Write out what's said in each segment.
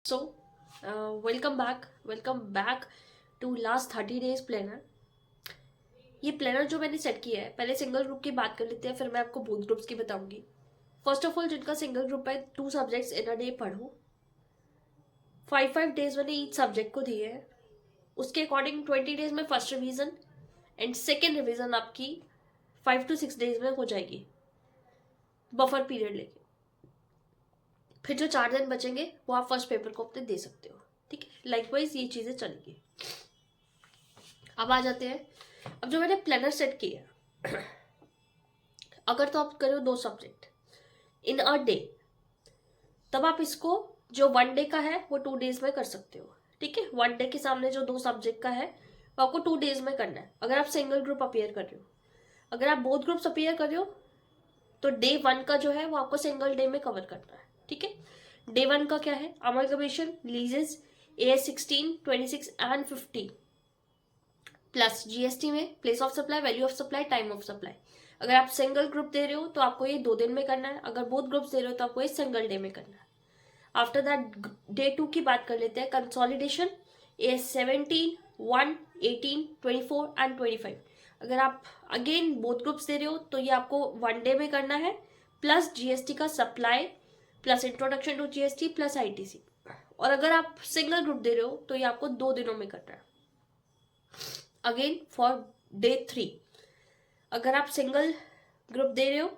So, welcome back to last 30 days planner. ये planner जो मैंने सेट किया है, पहले सिंगल ग्रुप की बात कर लेते हैं, फिर मैं आपको बोथ ग्रुप्स की बताऊंगी. फर्स्ट ऑफ ऑल, जिनका सिंगल ग्रुप है, 2 सब्जेक्ट्स इन अ डे पढ़ो. 5 डेज मैंने ईच सब्जेक्ट को दिए हैं. उसके अकॉर्डिंग 20 डेज में first revision and second revision आपकी 5 to 6 डेज में हो जाएगी, बफर पीरियड लेके. फिर जो 4 दिन बचेंगे वो आप फर्स्ट पेपर को अपने दे सकते हो. ठीक है, लाइकवाइज ये चीज़ें चलेंगी. अब आ जाते हैं. अब जो मैंने प्लानर सेट किया, अगर तो आप करो 2 सब्जेक्ट इन अ डे, तब आप इसको जो 1 डे का है वो 2 डेज में कर सकते हो. ठीक है, 1 डे के सामने जो 2 सब्जेक्ट का है वो आपको 2 डेज में करना है, अगर आप सिंगल ग्रुप अपियर कर रहे हो. अगर आप बोथ ग्रुप्स अपियर कर रहे हो तो डे 1 का जो है वो आपको सिंगल डे में कवर करना है. ठीक है, डे 1 का क्या है? Amalgamation, leases, AS16, 26 and 50 plus GST में place of supply, value of supply, time of supply. अगर आप सिंगल ग्रुप दे रहे हो तो आपको ये 2 दिन में करना है. अगर बोथ ग्रुप्स दे रहे हो तो आपको ये सिंगल डे में करना है. आफ्टर दैट डे 2 की बात कर लेते हैं. Consolidation, AS17, 1, 18, 24 and 25. अगर आप अगेन बोथ ग्रुप्स दे रहे हो तो ये आपको 1 डे में करना है, प्लस जीएसटी का supply, plus introduction to GST, plus ITC. और अगर आप सिंगल ग्रुप दे रहे हो तो ये आपको 2 दिनों में करना है. अगेन फॉर डे 3, अगर आप सिंगल ग्रुप दे रहे हो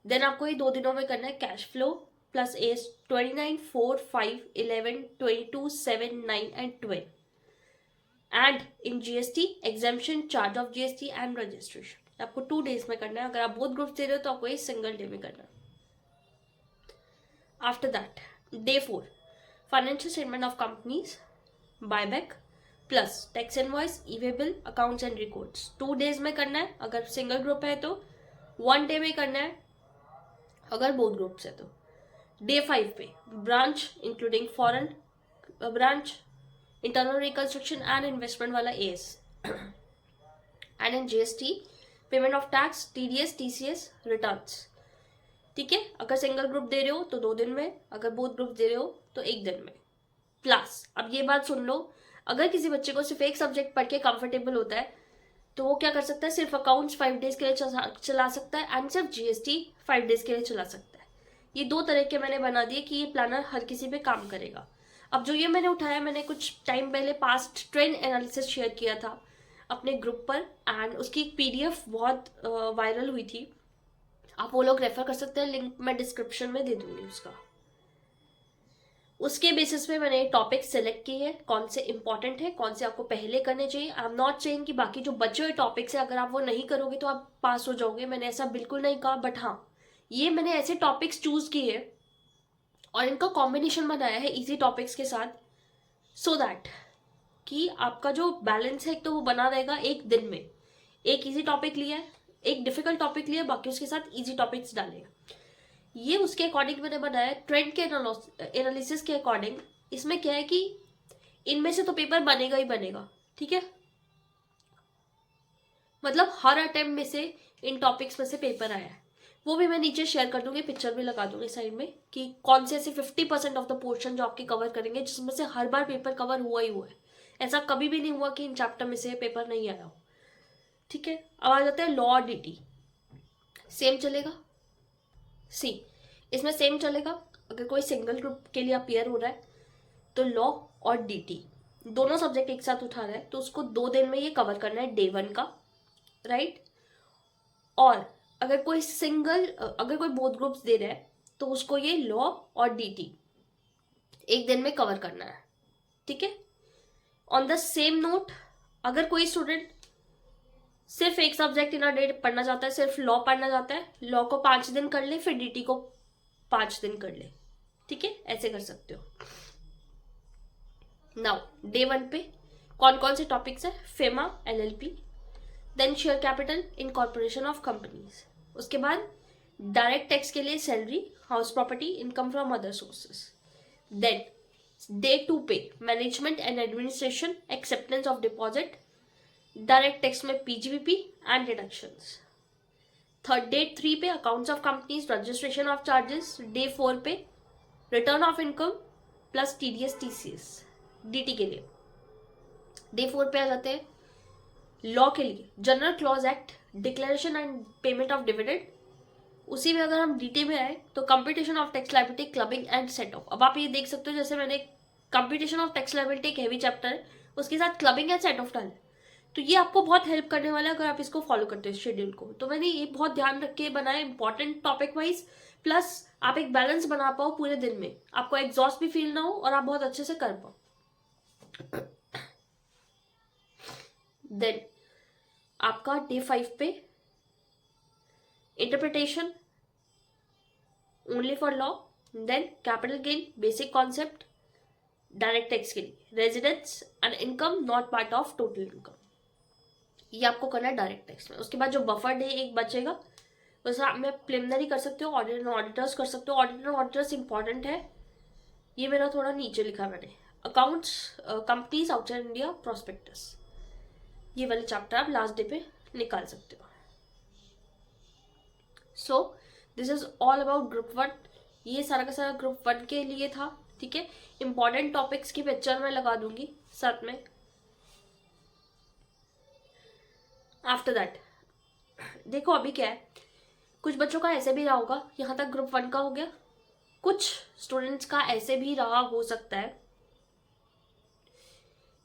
देन आपको ये 2 दिनों में करना है. Cash flow plus AS29, 4, 5, 11, 22, 7, 9 and 12 and in GST exemption, charge of GST and registration. आपको 2 डेज में करना है. अगर आप बोथ ग्रुप दे रहे हो तो आपको ये सिंगल डे में करना है. After that day 4, financial statement of companies, buyback plus tax invoice, e-way bill, accounts and records. 2 days में करना है. अगर सिंगल ग्रुप है तो 1 डे में करना है, अगर बोथ ग्रुप्स है तो. डे 5 पे branch including foreign branch, internal reconstruction and investment वाला AS and in GST payment of tax, TDS, TCS, returns. ठीक है, अगर सिंगल ग्रुप दे रहे हो तो 2 दिन में, अगर बोथ ग्रुप दे रहे हो तो 1 दिन में. प्लस अब ये बात सुन लो, अगर किसी बच्चे को सिर्फ एक सब्जेक्ट पढ़ के कंफर्टेबल होता है तो वो क्या कर सकता है? सिर्फ अकाउंट्स 5 डेज के लिए चला सकता है एंड सिर्फ जीएसटी 5 डेज के लिए चला सकता है. ये 2 तरह के मैंने बना दिए कि ये प्लानर हर किसी पे काम करेगा. अब जो ये मैंने उठाया, मैंने कुछ टाइम पहले पास्ट ट्रेंड एनालिसिस शेयर किया था अपने ग्रुप पर एंड उसकी एक PDF बहुत वायरल हुई थी. आप वो लोग रेफर कर सकते हैं, लिंक मैं डिस्क्रिप्शन में दे दूंगी उसका. उसके बेसिस पे मैंने टॉपिक सेलेक्ट किए हैं, कौन से इंपॉर्टेंट है, कौन से आपको पहले करने चाहिए. आई एम नॉट सेइंग कि बाकी जो बचे हुए टॉपिक्स है अगर आप वो नहीं करोगे तो आप पास हो जाओगे, मैंने ऐसा बिल्कुल नहीं कहा. बट हाँ, ये मैंने ऐसे टॉपिक्स चूज किए और इनका कॉम्बिनेशन बनाया है इजी टॉपिक्स के साथ, सो दैट कि आपका जो बैलेंस है तो वो बना रहेगा. एक दिन में एक इजी टॉपिक लिया है, एक डिफिकल्ट टॉपिक लिया, बाकी उसके साथ इजी टॉपिक्स डाले. ये उसके अकॉर्डिंग मैंने बनाया. ट्रेंड के एनालिसिस के अकॉर्डिंग इसमें क्या है कि इनमें से तो पेपर बनेगा ही बनेगा. ठीक है, मतलब हर अटेम्प्ट में से इन टॉपिक्स में से पेपर आया है. वो भी मैं नीचे शेयर कर दूंगी, पिक्चर भी लगा दूंगी साइड में कि कौन से ऐसे 50% ऑफ द पोर्शन जो आपके कवर करेंगे जिसमें से हर बार पेपर कवर हुआ ही हुआ है. ऐसा कभी भी नहीं हुआ कि इन चैप्टर में से पेपर नहीं आया हो. ठीक है, अब आ जाता है लॉ और DT. सेम चलेगा. सी, इसमें सेम चलेगा. अगर कोई सिंगल ग्रुप के लिए अपियर हो रहा है तो लॉ और DT दोनों सब्जेक्ट एक साथ उठा रहा है तो उसको 2 दिन में ये कवर करना है, डे 1 का, राइट. और अगर कोई बोथ ग्रुप्स दे रहा है तो उसको ये लॉ और DT 1 दिन में कवर करना है. ठीक है. ऑन द सेम नोट, अगर कोई स्टूडेंट सिर्फ एक सब्जेक्ट इन अ डे पढ़ना चाहता है, सिर्फ लॉ पढ़ना चाहता है, लॉ को 5 दिन कर ले, फिर DT को 5 दिन कर ले. ठीक है, ऐसे कर सकते हो. नाउ डे 1 पे कौन कौन से टॉपिक्स है? FEMA, LLP, then share capital, incorporation of companies. उसके बाद डायरेक्ट टैक्स के लिए salary, house property, income from other sources. Then day 2 पे management and administration, acceptance of deposit, direct tax में PGBP एंड डिडक्शंस. डे 3 पे accounts of companies, registration of charges. Day 4 पे return of income, plus TDS TCS DT के लिए। Day 4 पे आ जाते हैं law के लिए, general clause act, declaration and payment of dividend. उसी में अगर हम DT में आए तो computation of tax liability, clubbing and set of. अब आप ये देख सकते हो, जैसे मैंने कंप्यूटेशन ऑफ टैक्स लायबिलिटी एक हैवी चैप्टर है, उसके साथ क्लबिंग एंड सेट ऑफ डाल, तो ये आपको बहुत हेल्प करने वाला है अगर आप इसको फॉलो करते हो शेड्यूल को। तो मैंने ये बहुत ध्यान रख के बनाया, इंपॉर्टेंट टॉपिक वाइज, प्लस आप एक बैलेंस बना पाओ पूरे दिन में, आपको एग्जॉस्ट भी फील ना हो और आप बहुत अच्छे से कर पाओ। देन आपका डे 5 पे interpretation only for law, then capital gain, basic concept, direct tax के लिए residence and income not part of total income, ये आपको करना है डायरेक्ट टैक्स में। उसके बाद जो बफर डे एक बचेगा उसे आप में प्रिलिमिनरी कर सकते हो, ऑडिटर एंड ऑडिटर्स कर सकते हो। ऑडिटर एंड ऑडिटर्स इंपॉर्टेंट है, ये मेरा थोड़ा नीचे लिखा मैंने। Accounts, companies outside India, prospectus, ये वाले चैप्टर आप लास्ट डे पे निकाल सकते हो। So this is all about group 1। ये सारा का सारा ग्रुप 1 के लिए था, ठीक है। इंपॉर्टेंट टॉपिक्स की पिक्चर मैं लगा दूंगी साथ में। आफ्टर दैट देखो अभी क्या है, कुछ बच्चों का ऐसे भी रहा होगा, यहाँ तक ग्रुप 1 का हो गया। कुछ स्टूडेंट्स का ऐसे भी रहा हो सकता है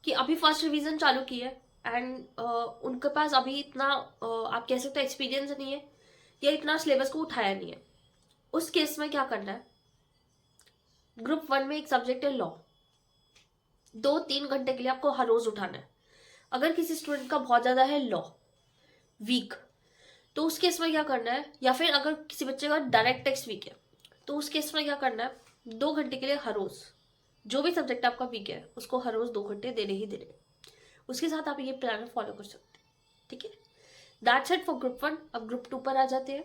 कि अभी फर्स्ट रिवीजन चालू की है एंड उनके पास अभी इतना आप कह सकते हो एक्सपीरियंस नहीं है, या इतना सिलेबस को उठाया नहीं है। उस केस में क्या करना है, ग्रुप 1 में एक सब्जेक्ट है लॉ, 2-3 घंटे के लिए आपको हर रोज उठाना है। अगर किसी स्टूडेंट का बहुत ज्यादा है लॉ वीक, तो उस केस में क्या करना है, या फिर अगर किसी बच्चे का डायरेक्ट टैक्स वीक है, तो उस केस में क्या करना है, 2 घंटे के लिए हर रोज जो भी सब्जेक्ट आपका वीक है उसको हर रोज 2 घंटे देने ही देने। उसके साथ आप ये प्लान फॉलो कर सकते हैं, ठीक है। That's it for group 1। अब ग्रुप 2 पर आ जाते हैं।